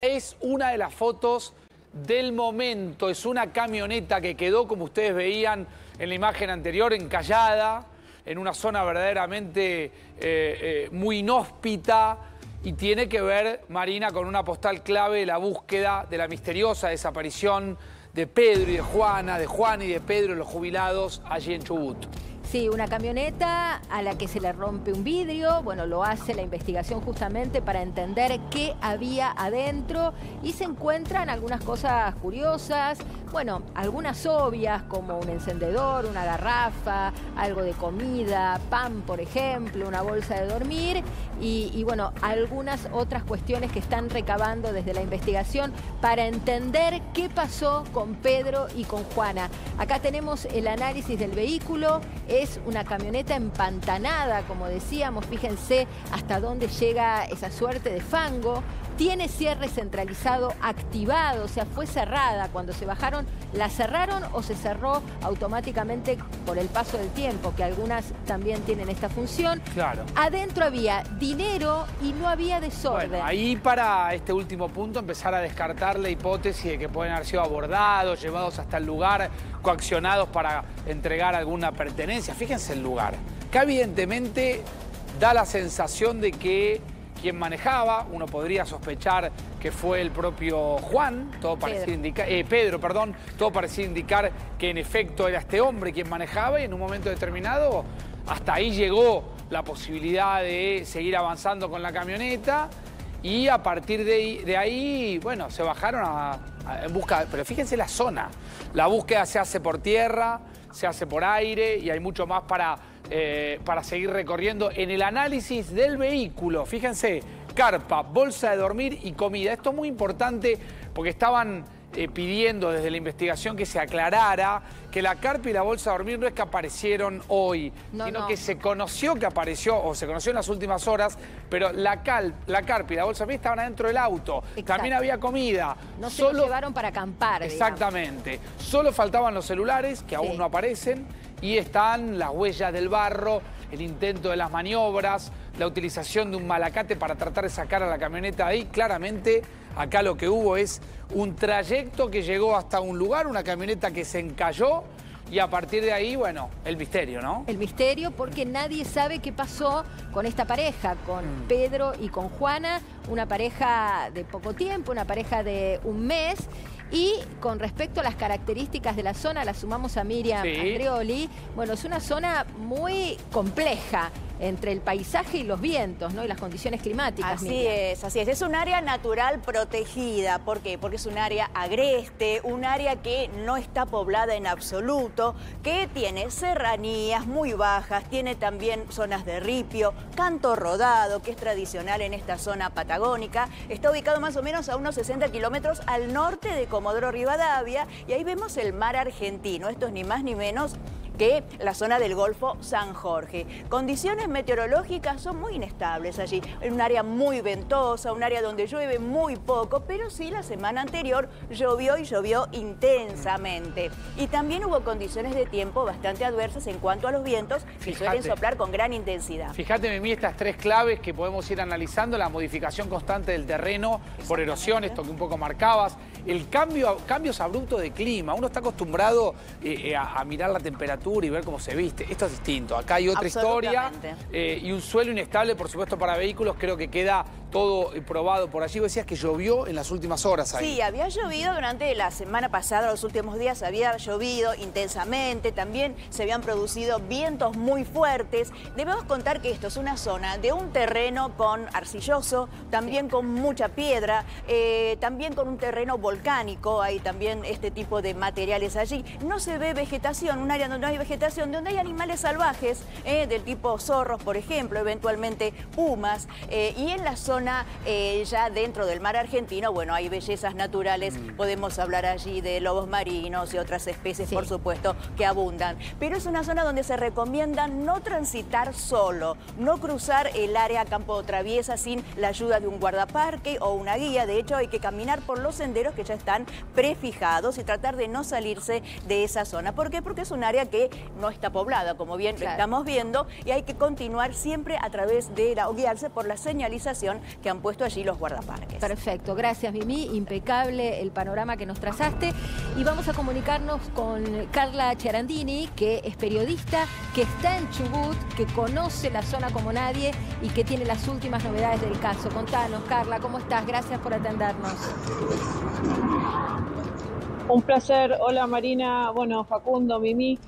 Es una de las fotos del momento, es una camioneta que quedó, como ustedes veían en la imagen anterior, encallada en una zona verdaderamente muy inhóspita y tiene que ver, Marina, con una postal clave de la búsqueda de la misteriosa desaparición de Pedro y de Juana, de Juan y de Pedro, los jubilados, allí en Chubut. Sí, una camioneta a la que se le rompe un vidrio. Bueno, lo hace la investigación justamente para entender qué había adentro y se encuentran algunas cosas curiosas, bueno, algunas obvias como un encendedor, una garrafa, algo de comida, pan, por ejemplo, una bolsa de dormir y bueno, algunas otras cuestiones que están recabando desde la investigación para entender qué pasó con Pedro y con Juana. Acá tenemos el análisis del vehículo. Es una camioneta empantanada, como decíamos, fíjense hasta dónde llega esa suerte de fango. Tiene cierre centralizado activado, o sea, fue cerrada. Cuando se bajaron, ¿la cerraron o se cerró automáticamente por el paso del tiempo? Que algunas también tienen esta función. Claro. Adentro había dinero y no había desorden. Bueno, ahí para este último punto empezar a descartar la hipótesis de que pueden haber sido abordados, llevados hasta el lugar, coaccionados para entregar alguna pertenencia. Fíjense el lugar. Que evidentemente da la sensación de que quien manejaba, uno podría sospechar que fue el propio Juan, todo parecía indicar, Pedro, perdón, todo parecía indicar que en efecto era este hombre quien manejaba y en un momento determinado hasta ahí llegó la posibilidad de seguir avanzando con la camioneta y a partir de ahí, bueno, se bajaron en busca, pero fíjense la zona, la búsqueda se hace por tierra, se hace por aire y hay mucho más para seguir recorriendo en el análisis del vehículo. Fíjense, carpa, bolsa de dormir y comida. Esto es muy importante porque estaban pidiendo desde la investigación que se aclarara que la carpa y la bolsa de dormir no es que aparecieron hoy, sino que se conoció que apareció, o se conoció en las últimas horas, pero la carpa y la bolsa de dormir estaban adentro del auto. Exacto. También había comida. No se lo llevaron para acampar, exactamente. Digamos. Solo faltaban los celulares, que aún no aparecen, y están las huellas del barro, el intento de las maniobras, la utilización de un malacate para tratar de sacar a la camioneta de ahí. Claramente, acá lo que hubo es un trayecto que llegó hasta un lugar, una camioneta que se encalló y a partir de ahí, bueno, el misterio, ¿no? El misterio porque nadie sabe qué pasó con esta pareja, con Pedro y con Juana, una pareja de poco tiempo, una pareja de un mes. Y con respecto a las características de la zona, la sumamos a Miriam Andreoli. Bueno, es una zona muy compleja entre el paisaje y los vientos, ¿no? Y las condiciones climáticas. Así es, así es. Es un área natural protegida. ¿Por qué? Porque es un área agreste, un área que no está poblada en absoluto, que tiene serranías muy bajas, tiene también zonas de ripio, canto rodado, que es tradicional en esta zona patagónica. Está ubicado más o menos a unos 60 kilómetros al norte de Comodoro Rivadavia y ahí vemos el mar argentino. Esto es ni más ni menos que la zona del Golfo San Jorge. Condiciones meteorológicas son muy inestables allí. Es un área muy ventosa, un área donde llueve muy poco, pero sí la semana anterior llovió y llovió intensamente. Y también hubo condiciones de tiempo bastante adversas en cuanto a los vientos que suelen soplar con gran intensidad. Fíjate, Mimi, estas tres claves que podemos ir analizando: la modificación constante del terreno por erosión, esto que un poco marcabas, el cambios abruptos de clima. Uno está acostumbrado a mirar la temperatura y ver cómo se viste. Esto es distinto. Acá hay otra historia y un suelo inestable, por supuesto, para vehículos. Creo que queda todo probado por allí. Vos decías que llovió en las últimas horas ahí. Sí, había llovido durante la semana pasada, los últimos días había llovido intensamente. También se habían producido vientos muy fuertes. Debemos contar que esto es una zona de un terreno con arcilloso, también con mucha piedra, también con un terreno volcánico. Hay también este tipo de materiales allí. No se ve vegetación, un área donde no hay vegetación, donde hay animales salvajes, del tipo zorros, por ejemplo, eventualmente pumas, y en la zona ya dentro del mar argentino, bueno, hay bellezas naturales, podemos hablar allí de lobos marinos y otras especies, por supuesto, que abundan. Pero es una zona donde se recomienda no transitar solo, no cruzar el área campo traviesa sin la ayuda de un guardaparque o una guía. De hecho, hay que caminar por los senderos que ya están prefijados y tratar de no salirse de esa zona. ¿Por qué? Porque es un área que no está poblada, como bien lo estamos viendo, y hay que continuar siempre a través de o guiarse por la señalización que han puesto allí los guardaparques. Perfecto, gracias Mimi, impecable el panorama que nos trazaste. Y vamos a comunicarnos con Carla Ciarandini, que es periodista, que está en Chubut, que conoce la zona como nadie y que tiene las últimas novedades del caso. Contanos, Carla, ¿cómo estás? Gracias por atendernos. Un placer. Hola Marina, bueno, Facundo, Mimi.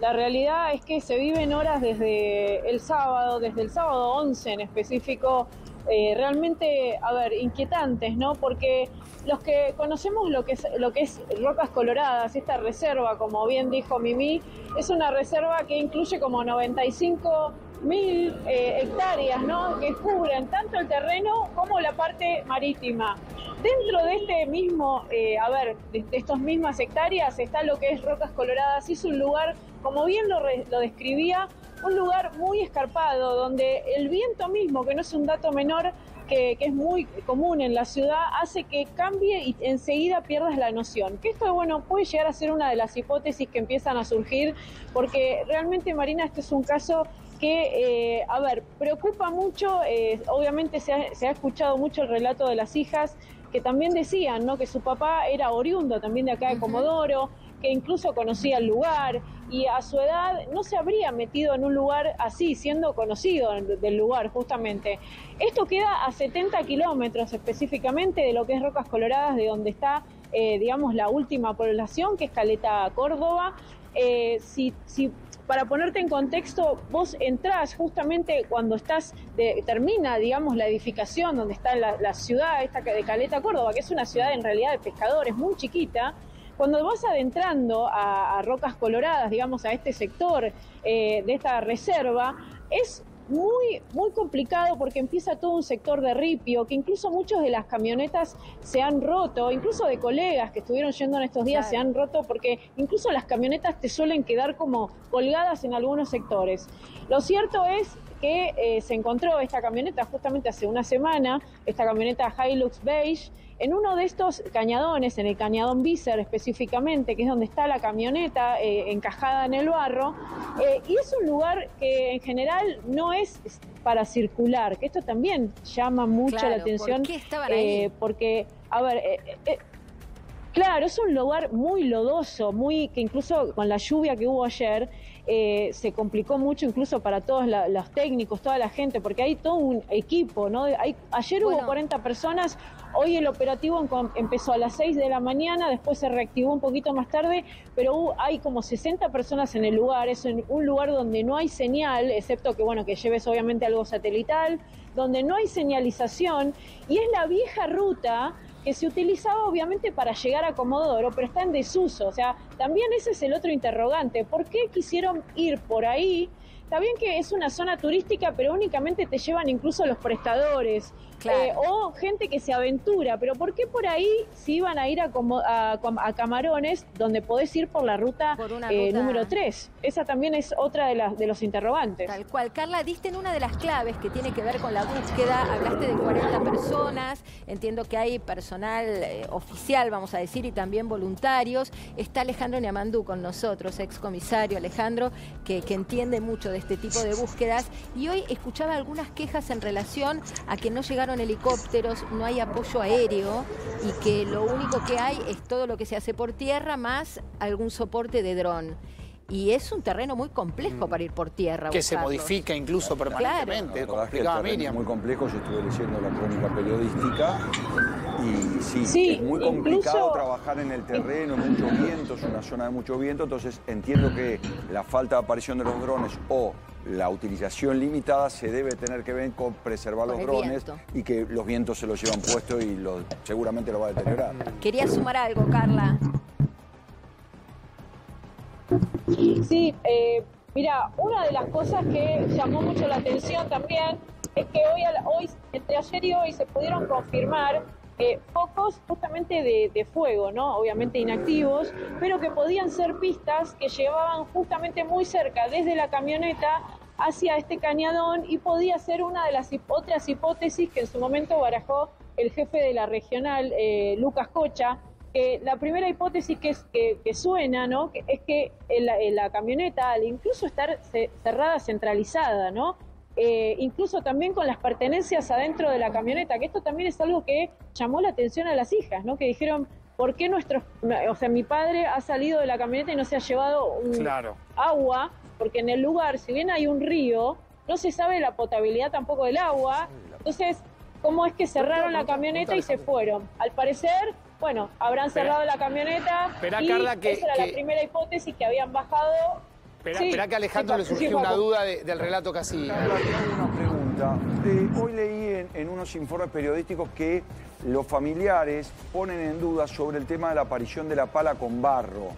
La realidad es que se viven horas desde el sábado 11 en específico, realmente, inquietantes, ¿no? Porque los que conocemos lo que es Rocas Coloradas, esta reserva, como bien dijo Mimi, es una reserva que incluye como 95.000 hectáreas, ¿no? Que cubren tanto el terreno como la parte marítima. Dentro de este mismo, de estas mismas hectáreas está lo que es Rocas Coloradas. Es un lugar, como bien lo describía, un lugar muy escarpado, donde el viento mismo, que no es un dato menor, que es muy común en la ciudad, hace que cambie y enseguida pierdas la noción. Que esto, bueno, puede llegar a ser una de las hipótesis que empiezan a surgir, porque realmente, Marina, este es un caso que, preocupa mucho. Obviamente se ha escuchado mucho el relato de las hijas, que también decían, ¿no?, que su papá era oriundo también de acá de Comodoro, que incluso conocía el lugar, y a su edad no se habría metido en un lugar así, siendo conocido del lugar justamente. Esto queda a 70 kilómetros específicamente de lo que es Rocas Coloradas, de donde está, la última población, que es Caleta Córdoba. Para ponerte en contexto, vos entrás justamente cuando termina, la edificación donde está la ciudad esta de Caleta Córdoba, que es una ciudad en realidad de pescadores muy chiquita. Cuando vas adentrando a Rocas Coloradas, a este sector de esta reserva, es muy, muy complicado porque empieza todo un sector de ripio, que incluso muchas de las camionetas se han roto, incluso de colegas que estuvieron yendo en estos días, se han roto porque incluso las camionetas te suelen quedar como colgadas en algunos sectores. Lo cierto es que se encontró esta camioneta justamente hace una semana, esta camioneta Hilux Beige, en uno de estos cañadones, en el cañadón Vícer específicamente, que es donde está la camioneta encajada en el barro, y es un lugar que en general no es para circular, que esto también llama mucho la atención. ¿Por qué estaban ahí? Porque, claro, es un lugar muy lodoso, que incluso con la lluvia que hubo ayer, se complicó mucho incluso para todos los técnicos, toda la gente, porque hay todo un equipo, ¿no? Ayer hubo 40 personas, hoy el operativo empezó a las 6 de la mañana, después se reactivó un poquito más tarde, pero hay como 60 personas en el lugar. Es un lugar donde no hay señal, excepto que lleves obviamente algo satelital, donde no hay señalización, y es la vieja ruta que se utilizaba obviamente para llegar a Comodoro, pero está en desuso. O sea, también ese es el otro interrogante. ¿Por qué quisieron ir por ahí? Está bien que es una zona turística, pero únicamente te llevan incluso los prestadores, o gente que se aventura. Pero ¿por qué por ahí si iban a ir a Camarones, donde podés ir por la ruta número 3? Esa también es otra de los interrogantes. Tal cual. Carla, diste en una de las claves que tiene que ver con la búsqueda. Hablaste de 40 personas. Entiendo que hay personal oficial, vamos a decir, y también voluntarios. Está Alejandro Niamandú con nosotros, excomisario Alejandro, que entiende mucho de este tipo de búsquedas. Y hoy escuchaba algunas quejas en relación a que no llegaron helicópteros, no hay apoyo aéreo y que lo único que hay es todo lo que se hace por tierra más algún soporte de dron. Y es un terreno muy complejo para ir por tierra. Que se modifica incluso permanentemente. La verdad es que el terreno es muy complejo. Yo estuve leyendo la crónica periodística y sí, es muy complicado trabajar en el terreno, mucho viento, es una zona de mucho viento. Entonces entiendo que la falta de aparición de los drones o la utilización limitada se debe tener que ver con preservar los drones y que los vientos se los llevan puesto y seguramente lo va a deteriorar. Quería sumar algo, Carla. Sí, mira, una de las cosas que llamó mucho la atención también es que hoy entre ayer y hoy se pudieron confirmar focos justamente de fuego, ¿no? Obviamente inactivos, pero que podían ser pistas que llevaban justamente muy cerca desde la camioneta hacia este cañadón, y podía ser una de las otras hipótesis que en su momento barajó el jefe de la regional, Lucas Cocha. La primera hipótesis que suena, ¿no?, es que la camioneta, al incluso estar cerrada, centralizada, ¿no?, incluso también con las pertenencias adentro de la camioneta, que esto también es algo que llamó la atención a las hijas, ¿no? Que dijeron, ¿por qué mi padre ha salido de la camioneta y no se ha llevado agua? Porque en el lugar, si bien hay un río, no se sabe la potabilidad tampoco del agua. Entonces, ¿cómo es que cerraron la camioneta y se fueron? Al parecer, bueno, habrán cerrado la camioneta y Carla, esa era la primera hipótesis, que habían bajado. Esperá que a Alejandro le surgió una duda del relato casi. Carla, tengo una pregunta. Hoy leí en unos informes periodísticos que los familiares ponen en duda sobre el tema de la aparición de la pala con barro.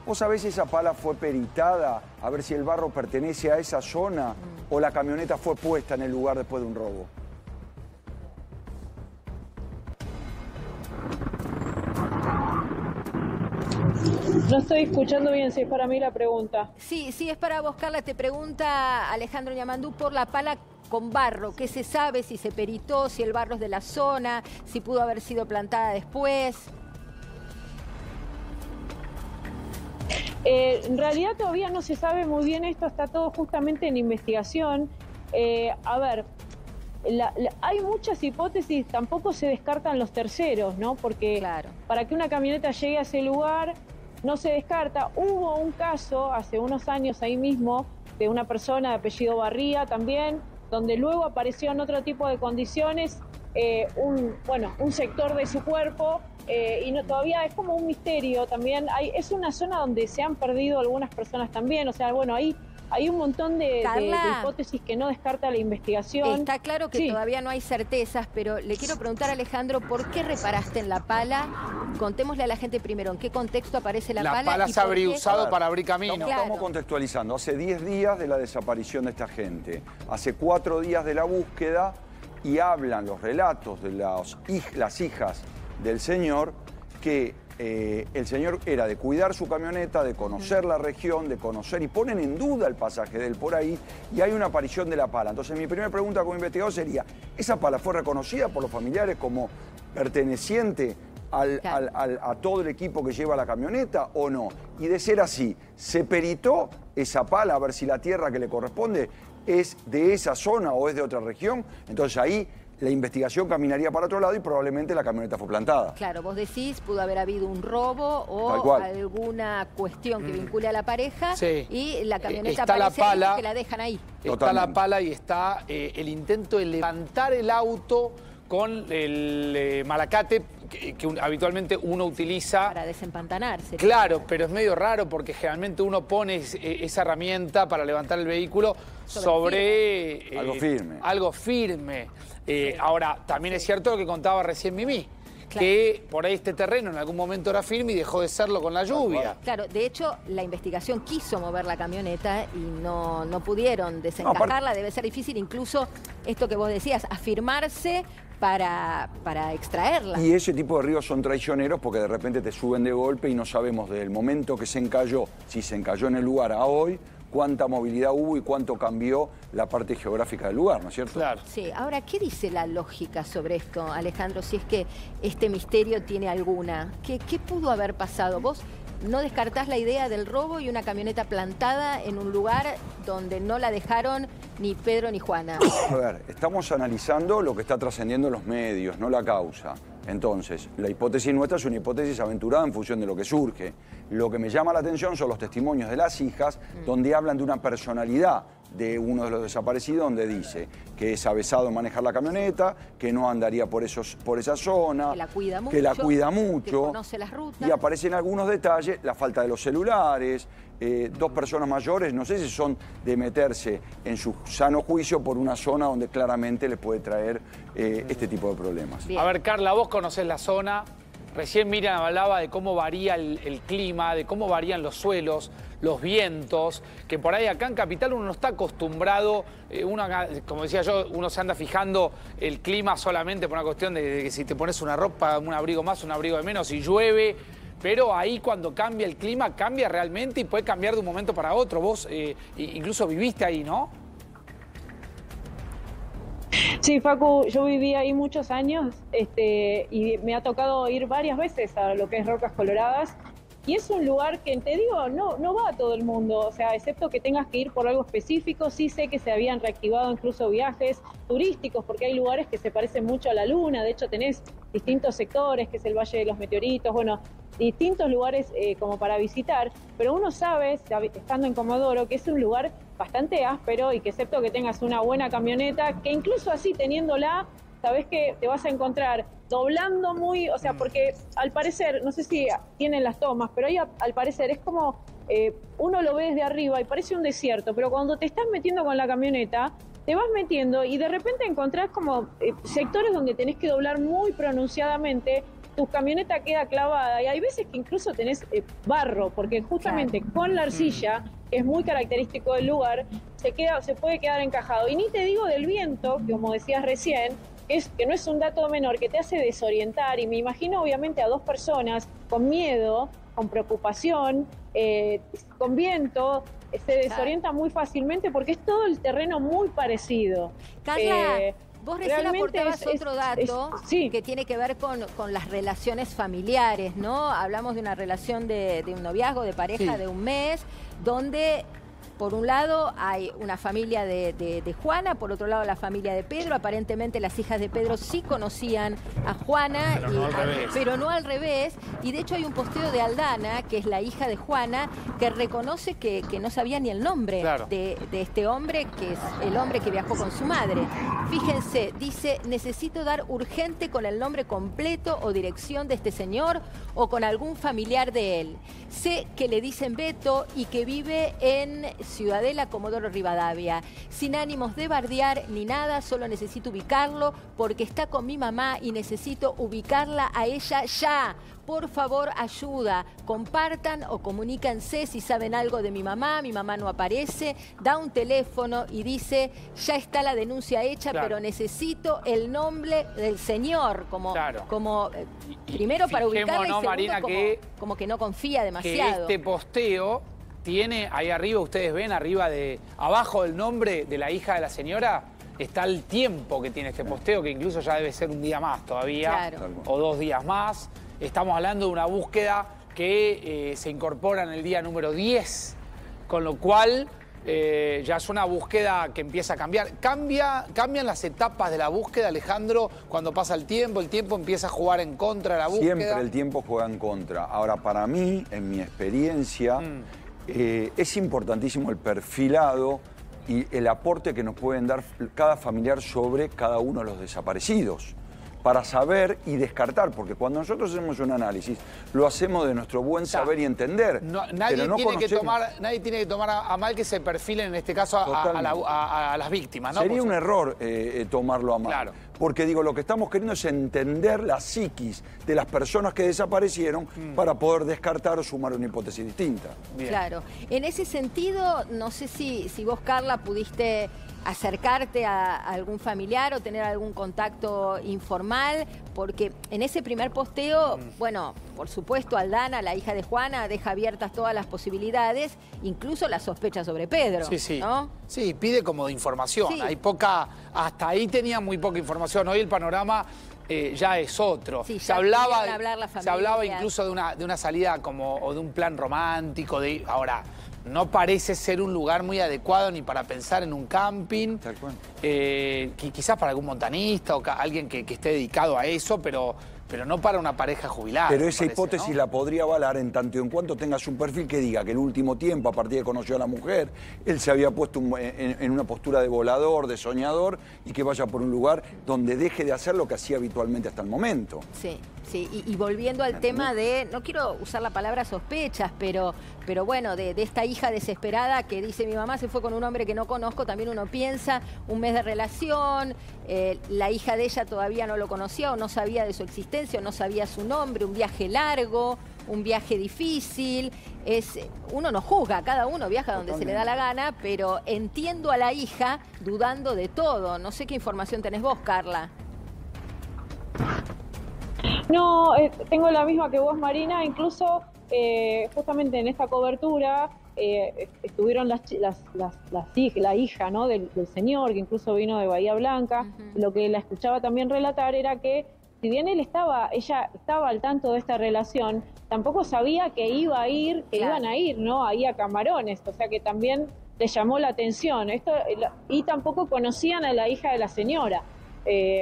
¿Vos sabés si esa pala fue peritada a ver si el barro pertenece a esa zona o la camioneta fue puesta en el lugar después de un robo? No estoy escuchando bien si es para mí la pregunta. Sí, es para vos, Carla. Te pregunta Alejandro Ñamandú por la pala con barro. ¿Qué se sabe? Si se peritó, si el barro es de la zona, si pudo haber sido plantada después. En realidad todavía no se sabe muy bien esto, está todo justamente en investigación. A ver, hay muchas hipótesis, tampoco se descartan los terceros, ¿no? Porque para que una camioneta llegue a ese lugar no se descarta. Hubo un caso hace unos años ahí mismo de una persona de apellido Barría también, donde luego apareció en otro tipo de condiciones un sector de su cuerpo. Y todavía es como un misterio también. Es una zona donde se han perdido algunas personas también. O sea, bueno, hay un montón de hipótesis que no descarta la investigación. Está claro que todavía no hay certezas, pero le quiero preguntar a Alejandro, ¿por qué reparaste en la pala? Contémosle a la gente primero, ¿en qué contexto aparece la pala? La pala se habría usado para abrir camino. Estamos contextualizando. Hace 10 días de la desaparición de esta gente. Hace 4 días de la búsqueda y hablan los relatos de las hijas del señor que el señor era de cuidar su camioneta, de conocer la región, de conocer, y ponen en duda el pasaje de él por ahí, y hay una aparición de la pala. Entonces mi primera pregunta como investigador sería, ¿esa pala fue reconocida por los familiares como perteneciente a todo el equipo que lleva la camioneta o no? Y de ser así, ¿se peritó esa pala a ver si la tierra que le corresponde es de esa zona o es de otra región? Entonces ahí la investigación caminaría para otro lado y probablemente la camioneta fue plantada. Claro, vos decís, pudo haber habido un robo o alguna cuestión que vincule a la pareja y la camioneta aparece ahí que la dejan ahí. Está la pala y está el intento de levantar el auto con el malacate que habitualmente uno utiliza para desempantanarse. Claro, pero es medio raro porque generalmente uno pone esa herramienta para levantar el vehículo sobre algo firme. Ahora, también es cierto lo que contaba recién Mimí, que por ahí este terreno en algún momento era firme y dejó de serlo con la lluvia. Claro, de hecho, la investigación quiso mover la camioneta y no pudieron desencajarla. Debe ser difícil incluso esto que vos decías, afirmarse para extraerla. Y ese tipo de ríos son traicioneros porque de repente te suben de golpe y no sabemos desde el momento que se encalló, si se encalló en el lugar a hoy, cuánta movilidad hubo y cuánto cambió la parte geográfica del lugar, ¿no es cierto? Claro. Sí, ahora, ¿qué dice la lógica sobre esto, Alejandro? Si es que este misterio tiene alguna. ¿Qué pudo haber pasado? ¿Vos no descartás la idea del robo y una camioneta plantada en un lugar donde no la dejaron ni Pedro ni Juana? A ver, estamos analizando lo que está trascendiendo en los medios, no la causa. Entonces, la hipótesis nuestra es una hipótesis aventurada en función de lo que surge. Lo que me llama la atención son los testimonios de las hijas, donde hablan de una personalidad de uno de los desaparecidos, donde dice que es avesado en manejar la camioneta, que no andaría por esa zona, que la cuida mucho, que conoce las rutas. Y aparecen algunos detalles, la falta de los celulares, 2 personas mayores, no sé si son de meterse en su sano juicio por una zona donde claramente les puede traer este tipo de problemas. Bien. A ver, Carla, vos conocés la zona. Recién Miriam hablaba de cómo varía el clima, de cómo varían los suelos, los vientos, que por ahí acá en Capital uno no está acostumbrado, como decía yo, uno se anda fijando el clima solamente por una cuestión de que si te pones una ropa, un abrigo más, un abrigo de menos, si llueve, pero ahí cuando cambia el clima, cambia realmente y puede cambiar de un momento para otro. Vos incluso viviste ahí, ¿no? Sí, Facu, yo viví ahí muchos años y me ha tocado ir varias veces a lo que es Rocas Coloradas Y es un lugar que, te digo, no va a todo el mundo, o sea, excepto que tengas que ir por algo específico. Sí sé que se habían reactivado incluso viajes turísticos, porque hay lugares que se parecen mucho a la Luna. De hecho, tenés distintos sectores, que es el Valle de los Meteoritos, bueno, distintos lugares como para visitar, pero uno sabe, estando en Comodoro, que es un lugar bastante áspero y que excepto que tengas una buena camioneta, que incluso así teniéndola, sabés que te vas a encontrar doblando muy, o sea, porque al parecer, no sé si tienen las tomas, pero ahí al parecer es como, uno lo ve desde arriba y parece un desierto, pero cuando te estás metiendo con la camioneta, te vas metiendo y de repente encontrás como sectores donde tenés que doblar muy pronunciadamente, tu camioneta queda clavada y hay veces que incluso tenés barro, porque justamente con la arcilla, que es muy característico del lugar, se puede quedar encajado. Y ni te digo del viento, que como decías recién, que no es un dato menor, que te hace desorientar, y me imagino obviamente a dos personas con miedo, con preocupación, con viento, se desorienta muy fácilmente porque es todo el terreno muy parecido. Carla, vos recién aportabas otro dato que tiene que ver con las relaciones familiares, ¿no? Hablamos de una relación de un noviazgo, de pareja de un mes, donde por un lado hay una familia de Juana, por otro lado la familia de Pedro. Aparentemente las hijas de Pedro sí conocían a Juana, pero no al revés. Y de hecho hay un posteo de Aldana, que es la hija de Juana, que reconoce que no sabía ni el nombre de este hombre, que es el hombre que viajó con su madre. Fíjense, dice: necesito dar urgente con el nombre completo o dirección de este señor o con algún familiar de él. Sé que le dicen Beto y que vive en Ciudadela, Comodoro Rivadavia. Sin ánimos de bardear ni nada, solo necesito ubicarlo porque está con mi mamá y necesito ubicarla a ella ya. Por favor, ayuda. Compartan o comuníquense si saben algo de mi mamá no aparece. Da un teléfono y dice: ya está la denuncia hecha, pero necesito el nombre del señor. Primero para ubicarla y segundo Marina, como que no confía demasiado. Que este posteo tiene ahí arriba, ustedes ven abajo del nombre de la hija de la señora, está el tiempo que tiene este posteo, que incluso ya debe ser un día más todavía, o 2 días más. Estamos hablando de una búsqueda que se incorpora en el día número 10, con lo cual ya es una búsqueda que empieza a cambiar. ¿Cambian las etapas de la búsqueda, Alejandro, cuando pasa el tiempo empieza a jugar en contra de la búsqueda? Siempre el tiempo juega en contra. Ahora, para mí, en mi experiencia, es importantísimo el perfilado y el aporte que nos pueden dar cada familiar sobre cada uno de los desaparecidos, para saber y descartar, porque cuando nosotros hacemos un análisis, lo hacemos de nuestro buen saber y entender. Nadie tiene que tomar a mal que se perfilen, en este caso, a las víctimas, ¿no? Sería un error tomarlo a mal. Claro. Porque digo, lo que estamos queriendo es entender la psiquis de las personas que desaparecieron para poder descartar o sumar una hipótesis distinta. Bien. Claro. En ese sentido, no sé si vos, Carla, pudiste acercarte a algún familiar o tener algún contacto informal, porque en ese primer posteo, bueno, por supuesto Aldana, la hija de Juana, deja abiertas todas las posibilidades, incluso la sospecha sobre Pedro, ¿no? Sí, pide como de información, hay poca, hasta ahí tenía muy poca información, hoy el panorama ya es otro. Sí, se hablaba incluso de una salida o de un plan romántico, ahora no parece ser un lugar muy adecuado ni para pensar en un camping. Tal cual. Quizás para algún montanista o alguien que esté dedicado a eso, pero no para una pareja jubilada. Pero esa hipótesis la podría avalar en tanto y en cuanto tengas un perfil que diga que el último tiempo, a partir de que conoció a la mujer, él se había puesto en una postura de volador, de soñador, y que vaya por un lugar donde deje de hacer lo que hacía habitualmente hasta el momento. Sí. Y volviendo al tema de, no quiero usar la palabra sospechas, pero bueno, de esta hija desesperada que dice: mi mamá se fue con un hombre que no conozco. También uno piensa, un mes de relación, la hija de ella todavía no lo conocía o no sabía de su existencia o no sabía su nombre, un viaje largo, un viaje difícil. Uno no juzga, cada uno viaja donde se le da la gana, pero entiendo a la hija dudando de todo. No sé qué información tenés vos, Carla. No, tengo la misma que vos, Marina. Incluso justamente en esta cobertura estuvieron la hija, ¿no?, del señor, que incluso vino de Bahía Blanca. Lo que la escuchaba también relatar era que si bien ella estaba al tanto de esta relación, tampoco sabía que iban a ir, ¿no? Ahí a Camarones, o sea que también le llamó la atención. Y tampoco conocían a la hija de la señora.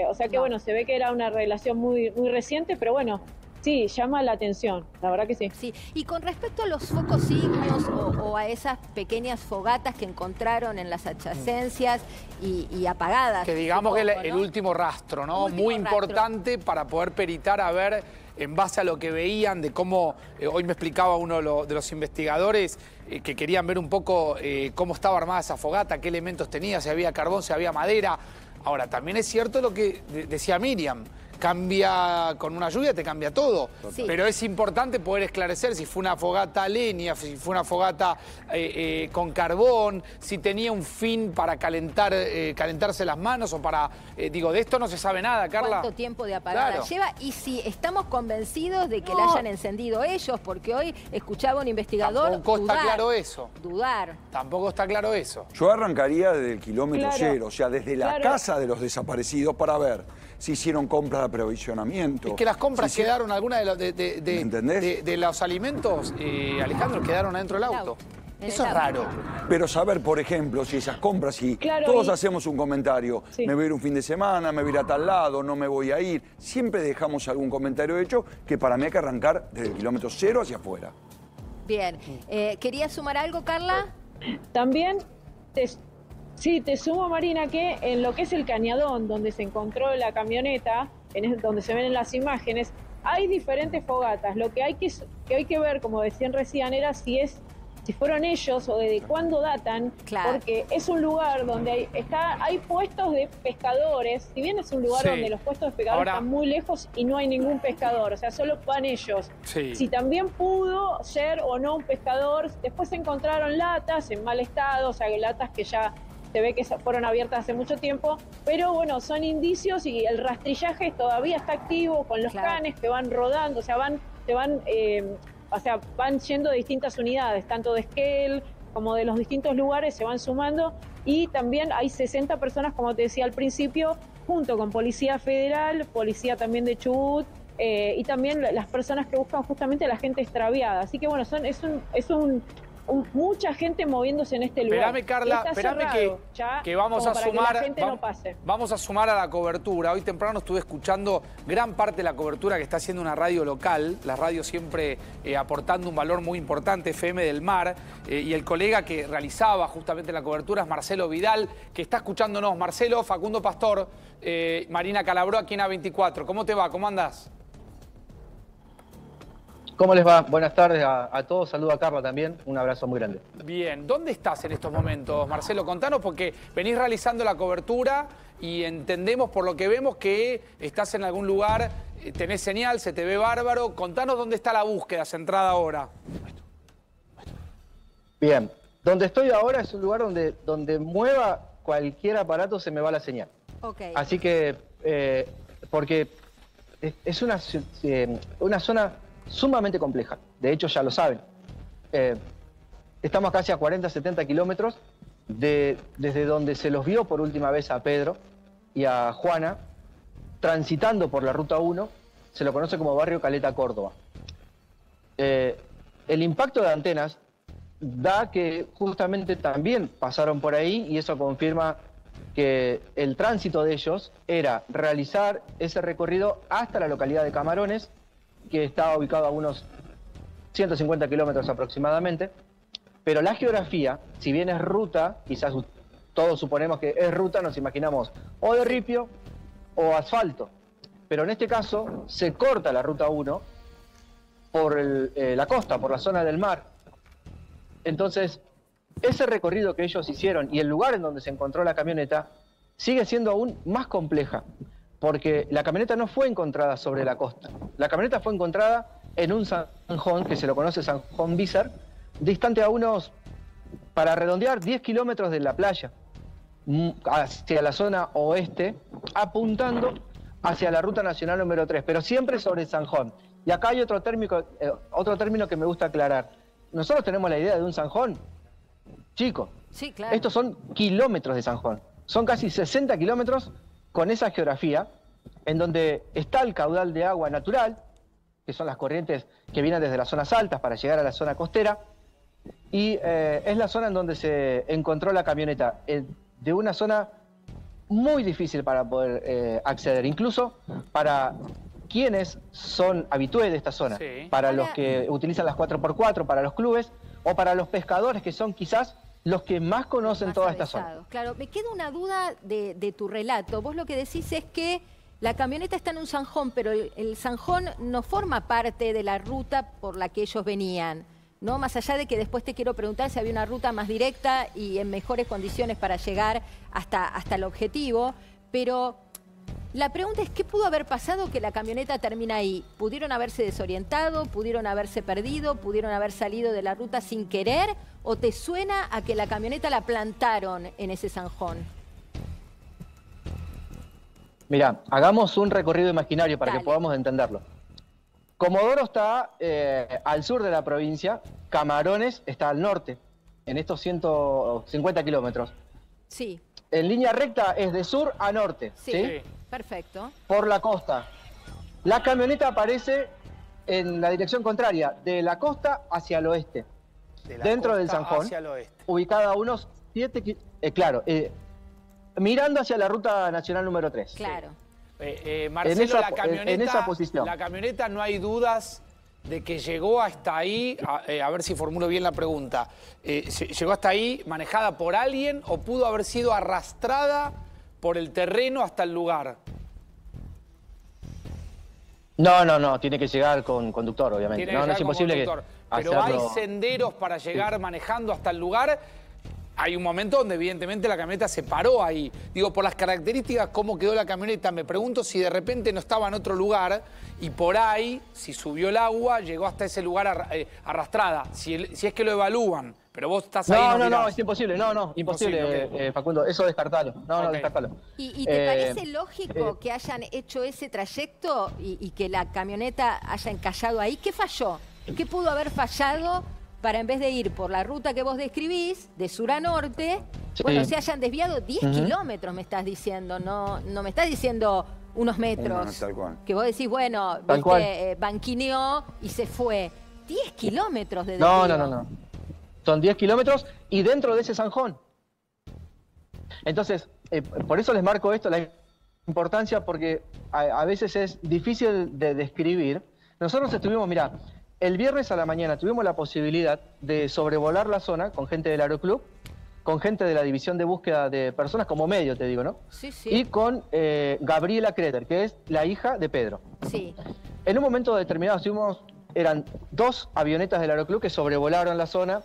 O sea que bueno, se ve que era una relación muy, muy reciente, pero bueno, sí, llama la atención, la verdad que sí. Sí, y con respecto a los focos ígneos o a esas pequeñas fogatas que encontraron en las adyacencias y apagadas. Que digamos que el último rastro, ¿no? Muy importante para poder peritar a ver, en base a lo que veían, de cómo, hoy me explicaba uno de los investigadores, que querían ver un poco cómo estaba armada esa fogata, qué elementos tenía, si había carbón, si había madera. Ahora, también es cierto lo que decía Miriam. Cambia con una lluvia, te cambia todo. Sí. Pero es importante poder esclarecer si fue una fogata a leña, si fue una fogata con carbón, si tenía un fin para calentarse las manos o para... digo, de esto no se sabe nada, Carla. ¿Cuánto tiempo de apagada lleva? Y si estamos convencidos de que la hayan encendido ellos, porque hoy escuchaba un investigador Tampoco está claro eso. Dudar. Tampoco está claro eso. Yo arrancaría desde el kilómetro cero, o sea, desde la casa de los desaparecidos para ver si hicieron compras de aprovisionamiento. Es que las compras quedaron, algunas de los alimentos, Alejandro, quedaron adentro del auto. Eso es raro. Pero saber, por ejemplo, si esas compras, si todos hacemos un comentario, me voy a ir un fin de semana, me voy a ir a tal lado, no me voy a ir, siempre dejamos algún comentario hecho que para mí hay que arrancar desde el kilómetro cero hacia afuera. Bien. ¿Querías sumar algo, Carla? También... Sí, te sumo, Marina, que en lo que es el Cañadón, donde se encontró la camioneta, donde se ven en las imágenes, hay diferentes fogatas. Lo que hay que ver, como decían recién, era si fueron ellos o desde cuándo datan, porque es un lugar donde hay puestos de pescadores, si bien es un lugar donde los puestos de pescadores están muy lejos y no hay ningún pescador, o sea, solo van ellos. Sí. Si también pudo ser o no un pescador, después se encontraron latas en mal estado, o sea, latas que ya... se ve que fueron abiertas hace mucho tiempo, pero bueno, son indicios y el rastrillaje todavía está activo con los canes que van rodando, o sea, van yendo de distintas unidades, tanto de Esquel como de los distintos lugares, se van sumando y también hay 60 personas, como te decía al principio, junto con Policía Federal, Policía también de Chubut, y también las personas que buscan justamente a la gente extraviada. Así que bueno, mucha gente moviéndose en este lugar. Espérame, Carla, que vamos a sumar. Que la gente no pase. Vamos a sumar a la cobertura. Hoy temprano estuve escuchando gran parte de la cobertura que está haciendo una radio local, la radio siempre aportando un valor muy importante, FM del Mar, y el colega que realizaba justamente la cobertura es Marcelo Vidal, que está escuchándonos. Marcelo, Facundo Pastor, Marina Calabró aquí en A24. ¿Cómo te va? ¿Cómo andás? ¿Cómo les va? Buenas tardes a todos. Saludo a Carla también. Un abrazo muy grande. Bien. ¿Dónde estás en estos momentos, Marcelo? Contanos, porque venís realizando la cobertura y entendemos por lo que vemos que estás en algún lugar, tenés señal, se te ve bárbaro. Contanos dónde está la búsqueda centrada ahora. Bien. Donde estoy ahora es un lugar donde mueva cualquier aparato se me va la señal. Okay. Así que, porque es una zona sumamente compleja, de hecho ya lo saben. Estamos casi a 40, 70 kilómetros desde donde se los vio por última vez a Pedro y a Juana, transitando por la Ruta 1, se lo conoce como Barrio Caleta, Córdoba. El impacto de antenas da que justamente también pasaron por ahí y eso confirma que el tránsito de ellos era realizar ese recorrido hasta la localidad de Camarones, que estaba ubicado a unos 150 kilómetros aproximadamente, pero la geografía, si bien es ruta, quizás todos suponemos que es ruta, nos imaginamos o de ripio o asfalto, pero en este caso se corta la Ruta 1 por la costa, por la zona del mar. Entonces, ese recorrido que ellos hicieron y el lugar en donde se encontró la camioneta sigue siendo aún más compleja, porque la camioneta no fue encontrada sobre la costa. La camioneta fue encontrada en un zanjón, que se lo conoce Zanjón Bizar, distante a unos, para redondear, 10 kilómetros de la playa, hacia la zona oeste, apuntando hacia la Ruta Nacional número 3, pero siempre sobre Zanjón. Y acá hay otro término que me gusta aclarar. Nosotros tenemos la idea de un zanjón chico. Sí, claro. Estos son kilómetros de zanjón. Son casi 60 kilómetros con esa geografía en donde está el caudal de agua natural, que son las corrientes que vienen desde las zonas altas para llegar a la zona costera, y es la zona en donde se encontró la camioneta, de una zona muy difícil para poder acceder, incluso para quienes son habitués de esta zona, Sí. para los que utilizan las 4x4, para los clubes, o para los pescadores, que son quizás los que más conocen Más toda esta avesados. zona. Claro, me queda una duda de tu relato. Vos lo que decís es que la camioneta está en un zanjón, pero el zanjón no forma parte de la ruta por la que ellos venían, ¿no? Más allá de que después te quiero preguntar si había una ruta más directa y en mejores condiciones para llegar hasta el objetivo, pero la pregunta es, ¿qué pudo haber pasado que la camioneta termina ahí? ¿Pudieron haberse desorientado? ¿Pudieron haberse perdido? ¿Pudieron haber salido de la ruta sin querer? ¿O te suena a que la camioneta la plantaron en ese zanjón? Mira, hagamos un recorrido imaginario para Dale. que podamos entenderlo. Comodoro está al sur de la provincia, Camarones está al norte, en estos 150 kilómetros. Sí, En línea recta es de sur a norte, sí, ¿sí? perfecto. Por la costa. La camioneta aparece en la dirección contraria, de la costa hacia el oeste, De la dentro del costa zanjón, hacia el oeste. ubicada a unos 7 kilómetros, mirando hacia la ruta nacional número 3. Claro. Marcelo, en esa posición. La camioneta no hay dudas de que llegó hasta ahí, a ver si formulo bien la pregunta, ¿llegó hasta ahí manejada por alguien o pudo haber sido arrastrada por el terreno hasta el lugar? No, tiene que llegar con conductor, obviamente. Tiene que No llegar es con imposible conductor. que Pero hay hacerlo. senderos para llegar manejando hasta el lugar. Hay un momento donde evidentemente la camioneta se paró ahí. Digo, por las características, cómo quedó la camioneta, me pregunto si de repente no estaba en otro lugar y por ahí, si subió el agua, llegó hasta ese lugar arrastrada. Si es que lo evalúan, pero vos estás ahí. No, es imposible. Imposible, okay. Facundo. Eso descartalo. No, Ok. descartalo. ¿Y te parece lógico que hayan hecho ese trayecto y que la camioneta haya encallado ahí? ¿Qué falló? ¿Qué pudo haber fallado para, en vez de ir por la ruta que vos describís, de sur a norte, Sí. bueno, se hayan desviado 10 kilómetros, me estás diciendo, no me estás diciendo unos metros. No, tal cual. Que vos decís, bueno, Tal cual. banquineó y se fue. 10 kilómetros de desvío. No. Son 10 kilómetros y dentro de ese zanjón. Entonces, por eso les marco esto, la importancia, porque a veces es difícil de describir. Nosotros estuvimos, mirá, el viernes a la mañana tuvimos la posibilidad de sobrevolar la zona con gente del Aeroclub, con gente de la División de Búsqueda de Personas, como medio, te digo, ¿no? Sí. Y con Gabriela Kreter, que es la hija de Pedro. Sí. En un momento determinado eran 2 avionetas del Aeroclub que sobrevolaron la zona,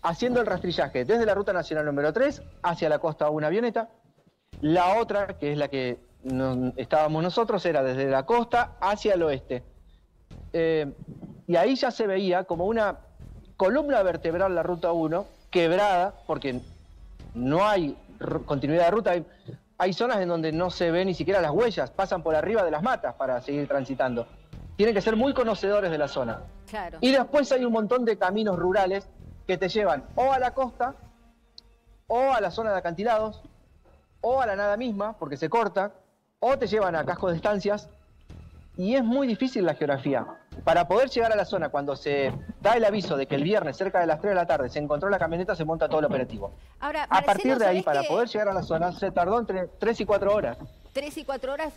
haciendo el rastrillaje desde la ruta nacional número 3 hacia la costa una avioneta. La otra, que es la que estábamos nosotros, era desde la costa hacia el oeste. Y ahí ya se veía como una columna vertebral la ruta 1, quebrada, porque no hay continuidad de ruta. Hay zonas en donde no se ven ni siquiera las huellas, pasan por arriba de las matas para seguir transitando. Tienen que ser muy conocedores de la zona. Claro. Y después hay un montón de caminos rurales que te llevan o a la costa, o a la zona de acantilados, o a la nada misma, porque se corta, o te llevan a cascos de estancias, y es muy difícil la geografía. Para poder llegar a la zona, cuando se da el aviso de que el viernes, cerca de las 3 de la tarde, se encontró la camioneta, se monta todo el operativo. Ahora, A partir Marcelo, de ahí, ¿sabés para qué? poder llegar a la zona, se tardó entre 3 y 4 horas. 3 y 4 horas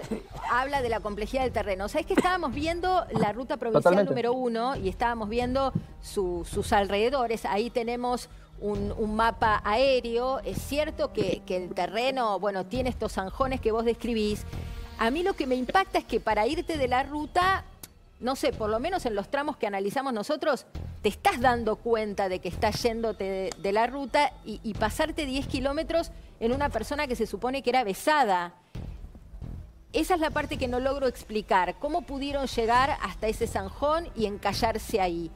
habla de la complejidad del terreno. ¿Sabés que estábamos viendo la ruta provincial Totalmente. número 1 y estábamos viendo sus alrededores? Ahí tenemos un mapa aéreo. Es cierto que el terreno, bueno, tiene estos zanjones que vos describís. A mí lo que me impacta es que para irte de la ruta, no sé, por lo menos en los tramos que analizamos nosotros, te estás dando cuenta de que estás yéndote de la ruta y pasarte 10 kilómetros en una persona que se supone que era besada. Esa es la parte que no logro explicar. ¿Cómo pudieron llegar hasta ese zanjón y encallarse ahí?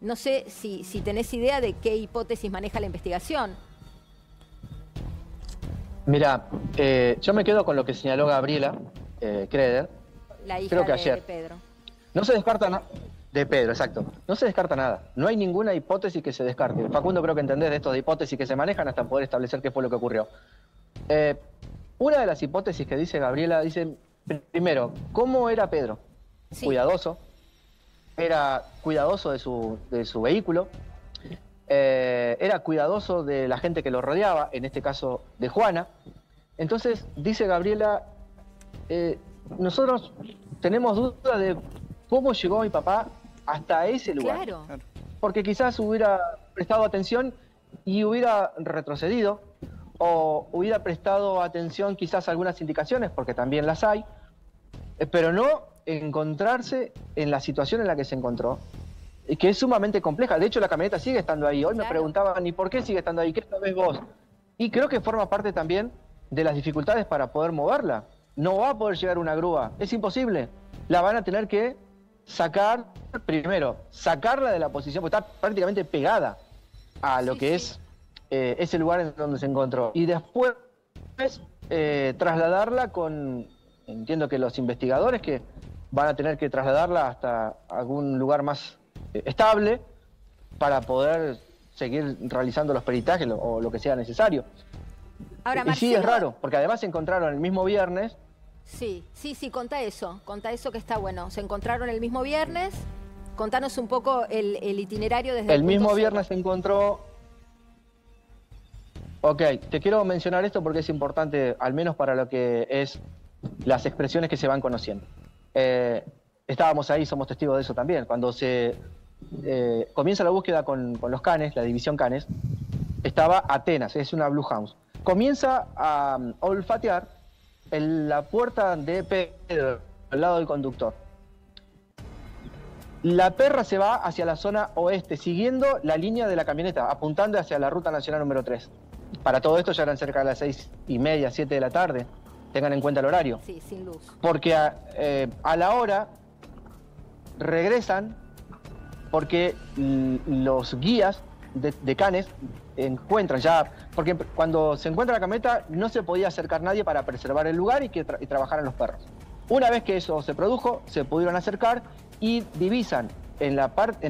No sé si tenés idea de qué hipótesis maneja la investigación. Mira, yo me quedo con lo que señaló Gabriela Kreter. La hija Creo que de ayer. Pedro. No se descarta nada. De Pedro, exacto. No se descarta nada. No hay ninguna hipótesis que se descarte. Facundo, creo que entendés de estos de hipótesis que se manejan hasta poder establecer qué fue lo que ocurrió. Una de las hipótesis que dice Gabriela, dice, primero, ¿cómo era Pedro? Sí. Cuidadoso. Era cuidadoso de su vehículo. Era cuidadoso de la gente que lo rodeaba, en este caso de Juana. Entonces, dice Gabriela, nosotros tenemos dudas de cómo llegó mi papá hasta ese lugar. Claro. Porque quizás hubiera prestado atención y hubiera retrocedido, o hubiera prestado atención quizás a algunas indicaciones, porque también las hay, pero no encontrarse en la situación en la que se encontró, que es sumamente compleja. De hecho, la camioneta sigue estando ahí. Hoy me preguntaban, ¿y por qué sigue estando ahí? ¿Qué sabés vos? Y creo que forma parte también de las dificultades para poder moverla. No va a poder llegar una grúa, es imposible. La van a tener que sacar, primero, sacarla de la posición, porque está prácticamente pegada a lo que es ese lugar en donde se encontró. Y después trasladarla con, entiendo que los investigadores que van a tener que trasladarla hasta algún lugar más estable para poder seguir realizando los peritajes o lo que sea necesario. Ahora, y sí, es raro, porque además se encontraron el mismo viernes. Sí, contá eso que está bueno. Se encontraron el mismo viernes. Contanos un poco el itinerario desde el mismo viernes se encontró. Ok, te quiero mencionar esto porque es importante, al menos para lo que es las expresiones que se van conociendo. Estábamos ahí, somos testigos de eso también. Cuando se comienza la búsqueda con los canes, la división canes, estaba Atenas, es una Blue House. Comienza a olfatear la puerta de Pedro, al lado del conductor. La perra se va hacia la zona oeste, siguiendo la línea de la camioneta, apuntando hacia la ruta nacional número 3. Para todo esto ya eran cerca de las 6:30, 7 de la tarde. Tengan en cuenta el horario. Sí, sin luz. Porque a la hora regresan porque los guías de canes encuentran ya, porque cuando se encuentra la camioneta no se podía acercar nadie para preservar el lugar y trabajaran los perros. Una vez que eso se produjo, se pudieron acercar y divisan en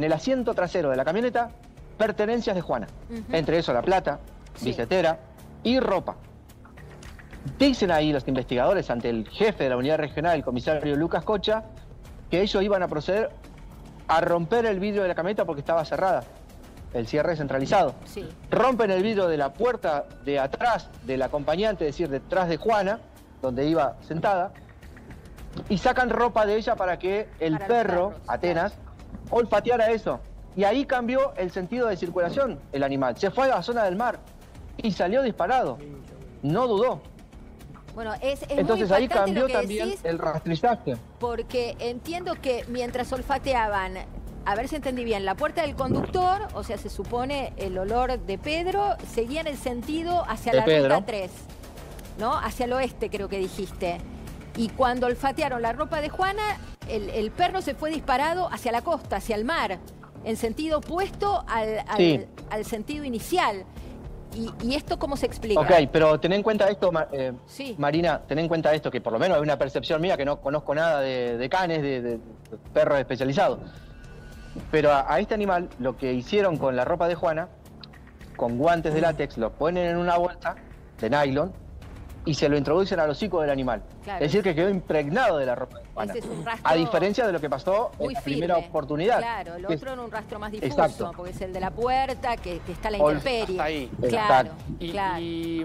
el asiento trasero de la camioneta pertenencias de Juana. Entre eso la plata, billetera y ropa. Dicen ahí los investigadores ante el jefe de la unidad regional, el comisario Lucas Cocha, que ellos iban a proceder a romper el vidrio de la camioneta porque estaba cerrada, el cierre centralizado. Sí. Rompen el vidrio de la puerta de atrás del acompañante, es decir, detrás de Juana, donde iba sentada, y sacan ropa de ella para que el perro, Atenas, olfateara eso. Y ahí cambió el sentido de circulación el animal. Se fue a la zona del mar y salió disparado. No dudó. Bueno, es entonces muy ahí cambió lo que también decís, el rastrillaje. porque entiendo que mientras olfateaban, a ver si entendí bien, la puerta del conductor, o sea, se supone el olor de Pedro, seguía en el sentido hacia la ruta 3, ¿no? Hacia el oeste, creo que dijiste. Y cuando olfatearon la ropa de Juana, el perro se fue disparado hacia la costa, hacia el mar, en sentido opuesto al sentido inicial. ¿Y esto cómo se explica? Ok, pero ten en cuenta esto, Marina, ten en cuenta esto, que por lo menos es una percepción mía, que no conozco nada de canes, de perros especializados. Pero a este animal, lo que hicieron con la ropa de Juana, con guantes de látex, lo ponen en una bolsa de nylon y se lo introducen al hocico del animal. Claro. Es decir, que quedó impregnado de la ropa de Juana. Ese es un rastro a diferencia de lo que pasó en la primera oportunidad. Claro, el otro era un rastro más difuso, exacto, porque es el de la puerta, que está a la intemperie. Hasta ahí. Claro, Y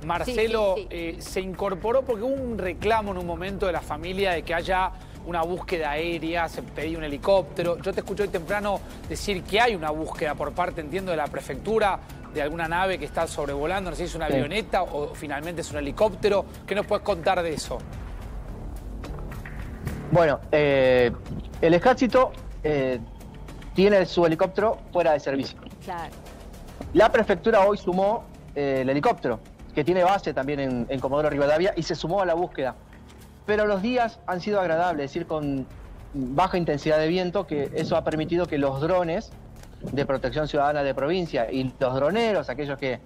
Marcelo, se incorporó porque hubo un reclamo en un momento de la familia de que haya una búsqueda aérea, se pedía un helicóptero. Yo te escuché hoy temprano decir que hay una búsqueda por parte, entiendo, de la prefectura, de alguna nave que está sobrevolando, no sé si es una avioneta o finalmente es un helicóptero. ¿Qué nos puedes contar de eso? Bueno, el ejército tiene su helicóptero fuera de servicio. Claro. La prefectura hoy sumó el helicóptero, que tiene base también en Comodoro Rivadavia, y se sumó a la búsqueda. Pero los días han sido agradables, es decir, con baja intensidad de viento, que eso ha permitido que los drones de protección ciudadana de provincia y los droneros, aquellos que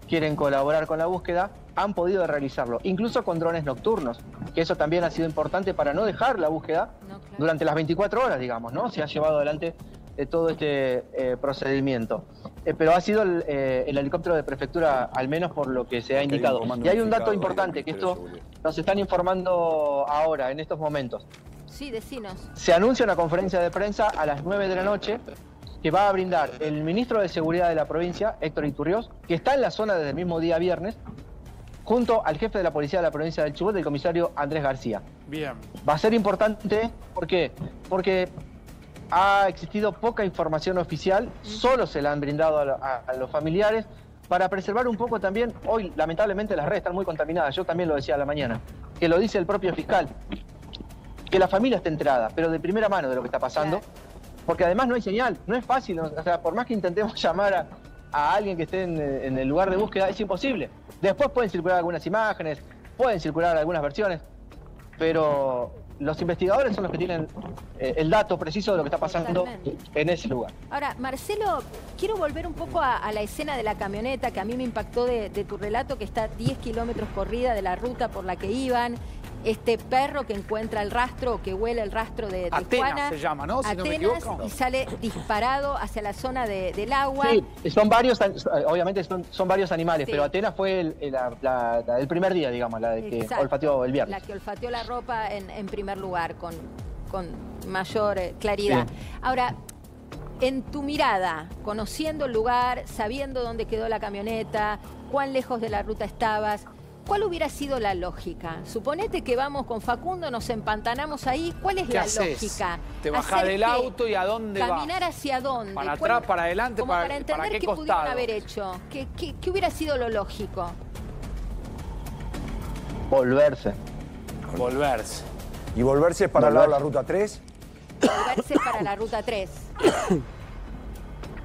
quieren colaborar con la búsqueda, han podido realizarlo, incluso con drones nocturnos, que eso también ha sido importante para no dejar la búsqueda durante las 24 horas, digamos, ¿no? Se ha llevado adelante todo este procedimiento. Pero ha sido el helicóptero de prefectura, al menos por lo que se ha indicado. Y hay un dato importante, que esto nos están informando ahora, en estos momentos. Sí, decinos. Se anuncia una conferencia de prensa a las 9 de la noche que va a brindar el ministro de Seguridad de la provincia, Héctor Iturriós, que está en la zona desde el mismo día viernes, junto al jefe de la policía de la provincia del Chubut, el comisario Andrés García. Bien. Va a ser importante, ¿por qué? Porque ha existido poca información oficial, solo se la han brindado a los familiares, para preservar un poco también. Hoy, lamentablemente, las redes están muy contaminadas, yo también lo decía a la mañana, que lo dice el propio fiscal, que la familia esté enterada, pero de primera mano de lo que está pasando, porque además no hay señal, no es fácil, o sea, por más que intentemos llamar a alguien que esté en el lugar de búsqueda, es imposible. Después pueden circular algunas imágenes, pueden circular algunas versiones, pero los investigadores son los que tienen el dato preciso de lo que está pasando en ese lugar. Ahora, Marcelo, quiero volver un poco a la escena de la camioneta, que a mí me impactó de tu relato, que está 10 kilómetros corrida de la ruta por la que iban. Este perro que encuentra el rastro, o que huele el rastro de Atenas Juana. se llama, ¿no? Si no me Atenas, equivoco. y sale disparado hacia la zona del agua. Sí, son varios, obviamente son varios animales, Sí. pero Atenas fue el primer día, digamos, la de que Exacto. olfateó el viernes. La que olfateó la ropa en primer lugar, con mayor claridad. Bien. Ahora, en tu mirada, conociendo el lugar, sabiendo dónde quedó la camioneta, cuán lejos de la ruta estabas, ¿cuál hubiera sido la lógica? Suponete que vamos con Facundo, nos empantanamos ahí. ¿Cuál es ¿Qué la haces? lógica? Te bajás ¿Hacer del qué? auto y ¿a dónde vas? ¿Caminar hacia dónde? ¿Para ¿Cuál- atrás, para adelante, como para entender qué qué pudieron costado? haber hecho? ¿Qué hubiera sido lo lógico? Volverse. Volverse. ¿Y volverse para el lado de la ruta 3? Volverse para la ruta 3.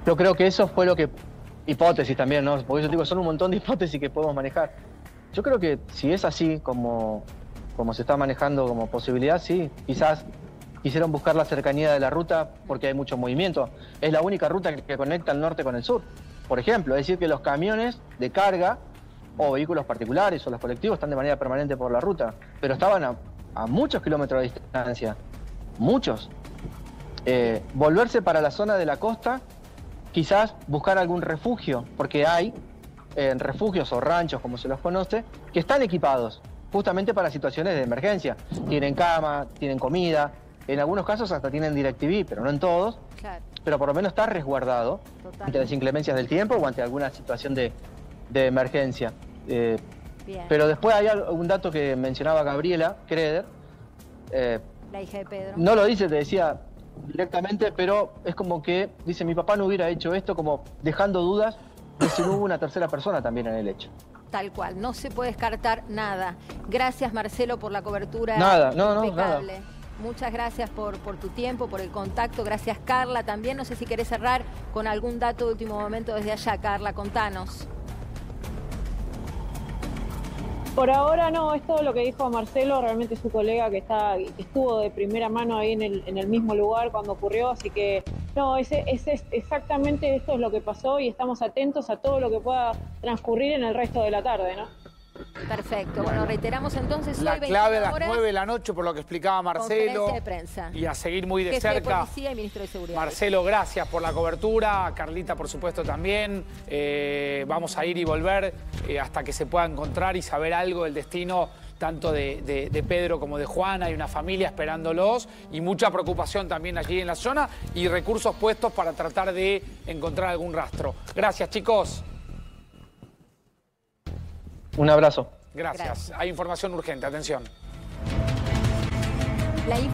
Yo creo que eso fue lo que... Hipótesis también, ¿no? Porque yo digo, son un montón de hipótesis que podemos manejar. Yo creo que si es así como se está manejando como posibilidad, sí, quizás quisieron buscar la cercanía de la ruta porque hay mucho movimiento. Es la única ruta que conecta el norte con el sur. Por ejemplo, es decir que los camiones de carga o vehículos particulares o los colectivos están de manera permanente por la ruta, pero estaban a muchos kilómetros de distancia, muchos. Volverse para la zona de la costa, quizás buscar algún refugio, porque hay refugios o ranchos, como se los conoce, que están equipados justamente para situaciones de emergencia. Tienen cama, tienen comida, en algunos casos hasta tienen DirecTV, pero no en todos. Claro. Pero por lo menos está resguardado ante las inclemencias del tiempo o ante alguna situación de emergencia. Bien. Pero después hay un dato que mencionaba Gabriela Kreder. La hija de Pedro. No lo dice, te decía directamente, pero es como que dice, mi papá no hubiera hecho esto, como dejando dudas de si no hubo una tercera persona también en el hecho. Tal cual, no se puede descartar nada. Gracias, Marcelo, por la cobertura impecable. Muchas gracias por tu tiempo, por el contacto. Gracias, Carla, también. No sé si querés cerrar con algún dato de último momento desde allá. Carla, contanos. Por ahora no, es todo lo que dijo Marcelo, realmente su colega que estuvo de primera mano ahí en el mismo lugar cuando ocurrió, así que no, exactamente esto es lo que pasó y estamos atentos a todo lo que pueda transcurrir en el resto de la tarde, ¿no? Perfecto. Bueno, reiteramos entonces La hoy clave a las 21 9 de la noche, por lo que explicaba Marcelo. conferencia de prensa. Y a seguir muy de Jefe de cerca. Policía y Ministro de Seguridad. Marcelo, gracias por la cobertura. Carlita, por supuesto, también. Vamos a ir y volver hasta que se pueda encontrar y saber algo del destino tanto de Pedro como de Juana. Hay una familia esperándolos y mucha preocupación también allí en la zona y recursos puestos para tratar de encontrar algún rastro. Gracias, chicos. Un abrazo. Gracias. Hay información urgente. Atención.